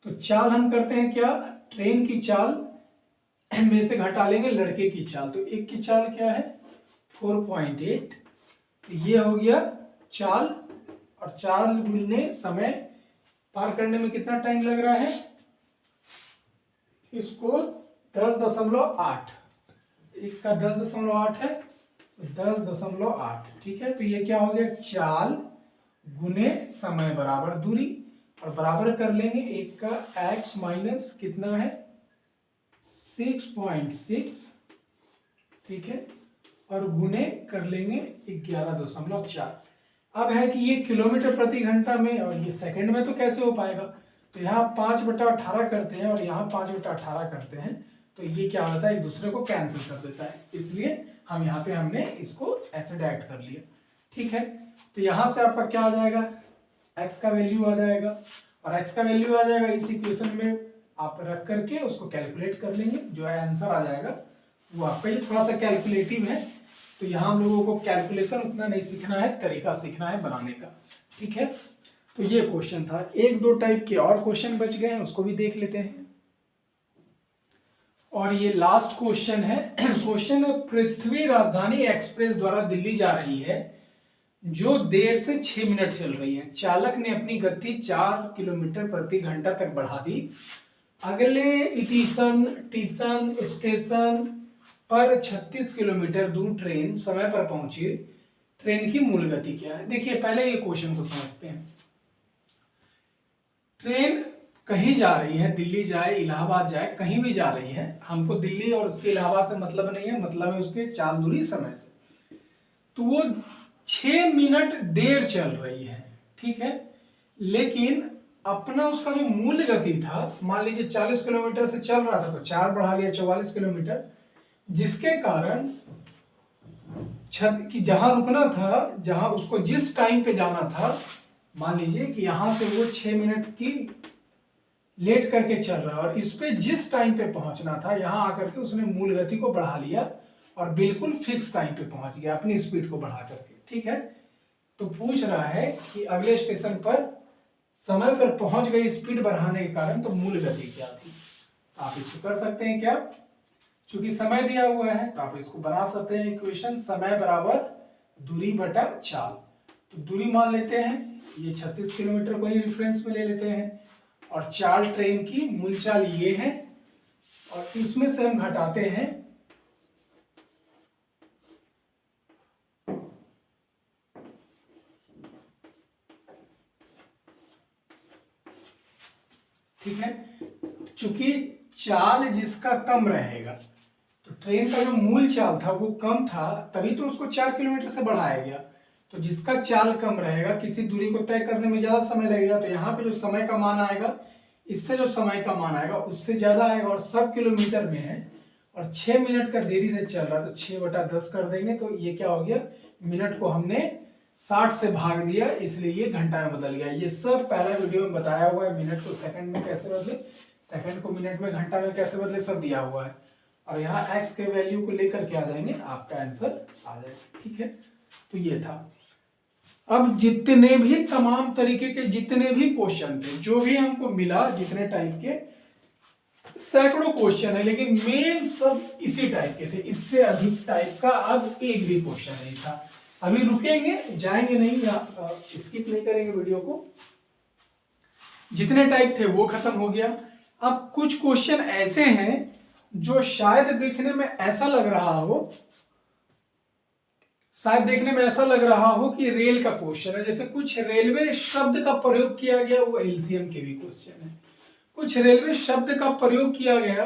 तो चाल हम करते हैं क्या, ट्रेन की चाल में से घटा लेंगे लड़के की चाल, तो एक की चाल क्या है 4.8, ये हो गया चाल, और चाल गुने समय, पार करने में कितना टाइम लग रहा है, इसको 10.8, एक का 10.8 है, 10.8, ठीक है। तो ये क्या हो गया, चाल गुने समय बराबर दूरी, और बराबर कर लेंगे एक का x माइनस कितना है 6.6, ठीक है, और गुने कर लेंगे 11.4। अब है कि ये किलोमीटर प्रति घंटा में और ये सेकंड में तो कैसे हो पाएगा, तो यहाँ 5/18 करते हैं और यहाँ 5/18 करते हैं, तो ये क्या होता है, एक दूसरे को कैंसिल कर देता है, इसलिए हम यहाँ पे हमने इसको ऐसे डायरेक्ट कर लिया, ठीक है। तो यहाँ से आपका क्या आ जाएगा, x का वैल्यू आ जाएगा, और x का वैल्यू आ जाएगा इस इक्वेशन में आप रख करके उसको कैलकुलेट कर लेंगे, जो आंसर आ जाएगा वो आपका, ये थोड़ा सा कैलकुलेटिव है, तो यहाँ हम लोगों को कैलकुलेशन उतना नहीं सीखना है, तरीका सीखना है बनाने का, ठीक है। तो ये क्वेश्चन था। एक दो टाइप के और क्वेश्चन बच गए हैं, उसको भी देख लेते हैं। और ये लास्ट क्वेश्चन है। क्वेश्चन है, पृथ्वी राजधानी एक्सप्रेस द्वारा दिल्ली जा रही है, जो देर से 6 मिनट चल रही है। चालक ने अपनी गति 4 किलोमीटर प्रति घंटा तक बढ़ा दी। अगले स्टेशन पर 36 किलोमीटर दूर ट्रेन समय पर पहुंची। ट्रेन की मूल गति क्या है। देखिए पहले ये क्वेश्चन को समझते हैं। ट्रेन कहीं जा रही है, दिल्ली जाए, इलाहाबाद जाए, कहीं भी जा रही है, हमको दिल्ली और उसके इलाहाबाद से मतलब नहीं है, मतलब है उसके चाल दूरी समय से। तो वो 6 मिनट देर चल रही है, ठीक है, लेकिन अपना उसका जो मूल गति था, मान लीजिए 40 किलोमीटर से चल रहा था तो 4 बढ़ा लिया 44 किलोमीटर, जिसके कारण कि जहां रुकना था, जहां उसको जिस टाइम पे जाना था, मान लीजिए कि यहां से वो 6 मिनट की लेट करके चल रहा है और इस पे जिस टाइम पे पहुंचना था, यहां आकर के उसने मूल गति को बढ़ा लिया और बिल्कुल फिक्स टाइम पे पहुंच गया अपनी स्पीड को बढ़ा करके, ठीक है। तो पूछ रहा है कि अगले स्टेशन पर समय पर पहुंच गई स्पीड बढ़ाने के कारण, तो मूल गति क्या थी। आप इसको कर सकते हैं क्या, चूंकि समय दिया हुआ है तो आप इसको बना सकते हैं इक्वेशन, समय बराबर दूरी बटा चाल। तो दूरी मान लेते हैं, ये 36 किलोमीटर को ही रेफरेंस में ले लेते हैं, और चाल ट्रेन की मूल चाल ये है, और इसमें से हम घटाते हैं ठीक है। चूंकि चाल जिसका कम रहेगा, तो ट्रेन का जो मूल चाल था वो कम था, तभी तो उसको 4 किलोमीटर से बढ़ाया गया। तो जिसका चाल कम रहेगा, किसी दूरी को तय करने में ज्यादा समय लगेगा, तो यहाँ पे जो समय का मान आएगा, इससे जो समय का मान आएगा उससे ज्यादा आएगा, और सब किलोमीटर में है और 6 मिनट का देरी से चल रहा है, तो 6/10 कर देंगे, तो ये क्या हो गया, मिनट को हमने 60 से भाग दिया, इसलिए ये घंटा में बदल गया। ये सब पहला वीडियो में बताया हुआ है, मिनट को सेकंड में कैसे बदले, सेकंड को मिनट में, घंटा में कैसे बदले, सब दिया हुआ है। और यहाँ x के वैल्यू को लेकर के आ जाएंगे, आपका आंसर आ जाएगा, ठीक है। तो ये था। अब जितने भी तमाम तरीके के जितने भी क्वेश्चन थे, जो भी हमको मिला, जितने टाइप के, सैकड़ों क्वेश्चन है, लेकिन मेन सब इसी टाइप के थे, इससे अधिक टाइप का अब एक भी क्वेश्चन नहीं था। अभी रुकेंगे, जाएंगे नहीं, या स्किप नहीं करेंगे वीडियो को। जितने टाइप थे वो खत्म हो गया। अब कुछ क्वेश्चन ऐसे हैं जो शायद देखने में ऐसा लग रहा हो, कि रेल का क्वेश्चन है, जैसे कुछ रेलवे शब्द का प्रयोग किया गया, वो एलसीएम के भी क्वेश्चन है। कुछ रेलवे शब्द का प्रयोग किया गया,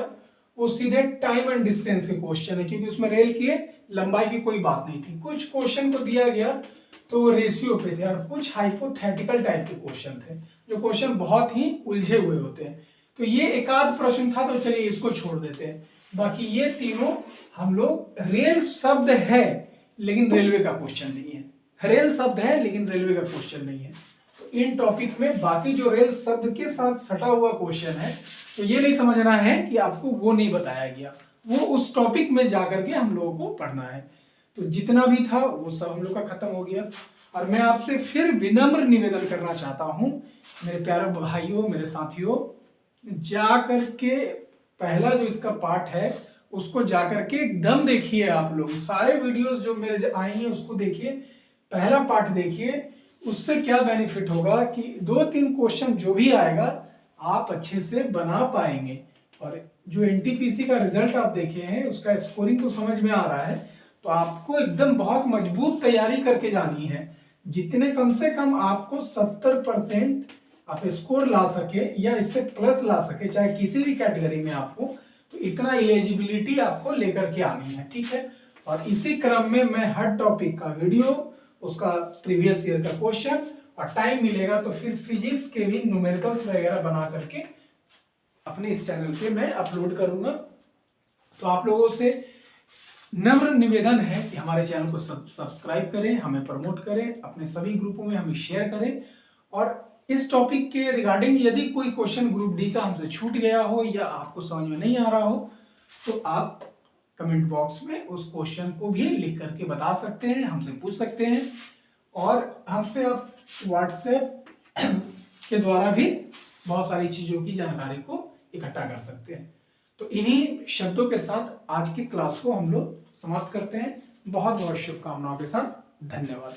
वो सीधे टाइम एंड डिस्टेंस के क्वेश्चन है, क्योंकि उसमें रेल की लंबाई की कोई बात नहीं थी। कुछ क्वेश्चन तो दिया गया तो वो रेशियो पे थे, और कुछ हाइपोथेटिकल टाइप के क्वेश्चन थे, जो क्वेश्चन बहुत ही उलझे हुए होते हैं। तो ये एक आध प्रश्न था, तो चलिए इसको छोड़ देते हैं। बाकी ये तीनों हम लोग रेल शब्द है लेकिन रेलवे का क्वेश्चन नहीं है, रेल शब्द है लेकिन रेलवे का क्वेश्चन नहीं है। तो इन टॉपिक में बाकी जो रेल शब्द के साथ सटा हुआ क्वेश्चन है, तो ये नहीं समझना है कि आपको वो नहीं बताया गया, वो उस टॉपिक में जाकर के हम लोगों को पढ़ना है। तो जितना भी था वो सब हम लोग का खत्म हो गया। और मैं आपसे फिर विनम्र निवेदन करना चाहता हूं मेरे प्यारे भाइयों, मेरे साथियों, जा करके पहला जो इसका पार्ट है उसको जाकर के एकदम देखिए। आप लोग सारे वीडियोस जो मेरे आए हैं उसको देखिए, पहला पार्ट देखिए। उससे क्या बेनिफिट होगा कि 2-3 क्वेश्चन जो भी आएगा आप अच्छे से बना पाएंगे। और जो एनटीपीसी का रिजल्ट आप देखे हैं उसका स्कोरिंग तो समझ में आ रहा है, तो आपको एकदम बहुत मजबूत तैयारी करके जानी है। जितने कम से कम आपको 70% आप स्कोर ला सके या इससे प्लस ला सके, चाहे किसी भी कैटेगरी में आपको, तो इतना एलिजिबिलिटी आपको लेकर के आनी है, ठीक है। और इसी क्रम में मैं हर टॉपिक का वीडियो, उसका प्रीवियस ईयर का क्वेश्चन, और टाइम मिलेगा तो फिर फिजिक्स के भी न्यूमेरिकल्स वगैरह बना करके अपने इस चैनल पे मैं अपलोड करूंगा। तो आप लोगों से नम्र निवेदन है कि हमारे चैनल को सब्सक्राइब करें, हमें प्रमोट करें, अपने सभी ग्रुपों में हमें शेयर करें। और इस टॉपिक के रिगार्डिंग यदि कोई क्वेश्चन ग्रुप डी का हमसे छूट गया हो या आपको समझ में नहीं आ रहा हो, तो आप कमेंट बॉक्स में उस क्वेश्चन को भी लिख करके बता सकते हैं, हमसे पूछ सकते हैं। और हमसे आप व्हाट्सएप के द्वारा भी बहुत सारी चीज़ों की जानकारी को इकट्ठा कर सकते हैं। तो इन्हीं शब्दों के साथ आज की क्लास को हम लोग समाप्त करते हैं। बहुत बहुत शुभकामनाओं के साथ, धन्यवाद।